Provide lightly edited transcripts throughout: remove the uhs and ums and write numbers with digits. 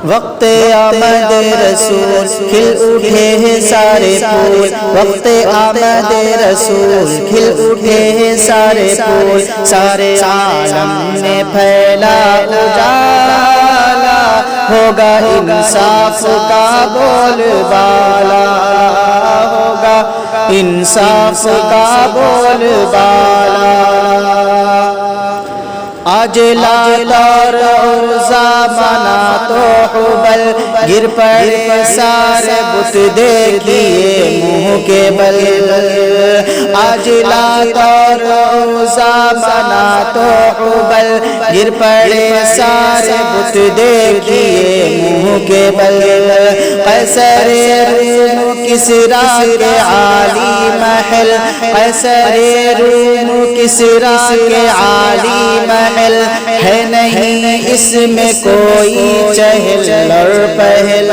وقت آمد رسول کھل اٹھے ہیں سارے پھول، وقت آمد رسول کھل اٹھے ہیں سارے پھول، سارے عالم میں پھیلا اجالا، ہوگا انصاف کا بول بالا، ہوگا انصاف کا بول بالا۔ آج لات اور عزا منات و حبل، گر پڑے سارے بت دیکھیے منہ کے بل، آج لات اور عزا منات و حبل، گر پڑے سارے بت دیکھیے منہ کے بل، قیصر روم کسریٰ کے عالی محل، قیصر روم کسریٰ کے عالی محل، ہے نہیں اس میں کوئی چہل اور پہل،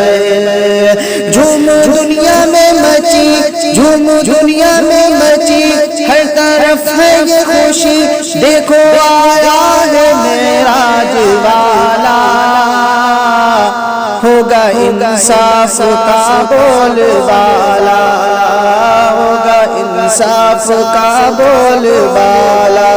جھوم دنیا میں مچی، جھوم دنیا میں مچی، ہر طرف ہے یہ خوشی، دیکھو آیا ہے معراج والا، ہوگا انصاف کا بول بالا، ہوگا انصاف کا بول بالا۔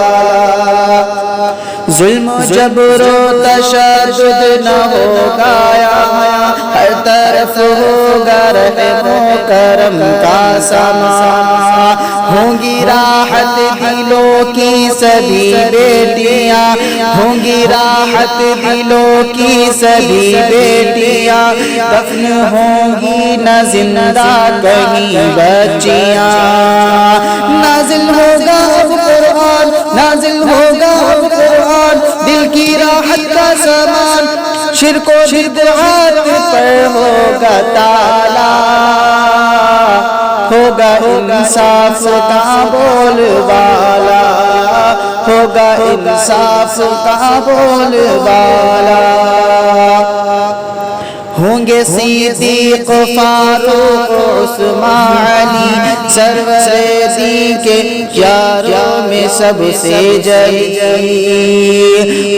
ظلم و جبر و تشدد نہ ہوگا یہاں، ہر طرف ہوگا رحم و کرم کا سماں، ہوں گی راحت دلوں کی سبھی بیٹیاں، ہوں گی راحت دلوں کی سبھی بیٹیاں، دفن ہوں گی نہ زندہ کہیں بچیاں، نازل ہوگا اب قرآن، نازل ہوگا اب قرآن، دل کی راحت کا سامان، شرک و بدعات پر ہوگا تالا، ہوگا انصاف کا بول بالا، ہوگا انصاف کا بول بالا۔ ہوں گے صدیق فاروق عثمان علی، سرور دی کے یاروں میں سب سے جلی،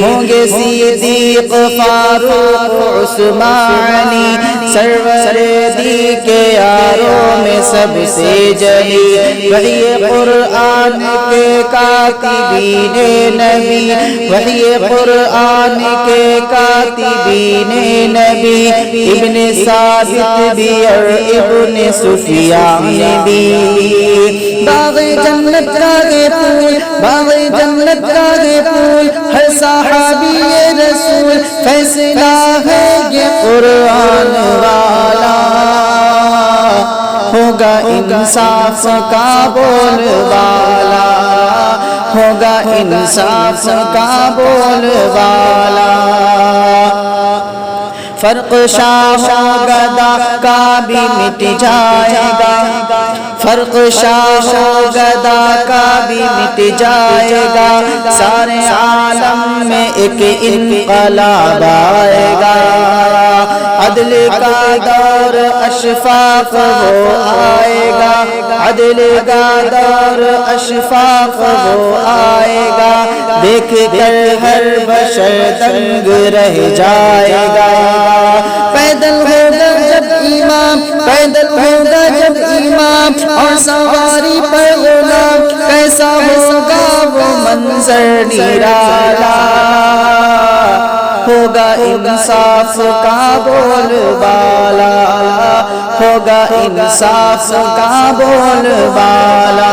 ہوں گے صدیق فاروق عثمان علی، سرور دی کے یاروں میں سب سے جلی، وحی قرآن کے کاتبین نبی، وحی قرآن کے کاتبین نبی، ابن ثابت بھی اور ابن سفیان بھی، باغ جنت کا یہ پھول، باغ جنت کا یہ پھول، ہر صحابی رسول، فیصلہ ہے یہ قرآن والا، ہوگا انصاف کا بول بالا، ہوگا انصاف کا بول بالا۔ فرق شاہ و گدا کا بھی مٹ جائے گا، فرق شاہ و گدا کا بھی مٹ جائے گا، سارے عالم میں ایک انقلاب آئے گا، عدل کا دور اشفاق وہ آئے گا، عدل کا دور اشفاق وہ آئے گا، دیکھ کر ہر بشر دنگ رہ جائے گا، پیدل ہوگا جب امام، پیدل ہوگا جب امام، اور سواری پر غلام، کیسا ہوگا وہ منظر نرالا، ہوگا انصاف کا بول بالا، ہوگا انصاف کا بول بالا۔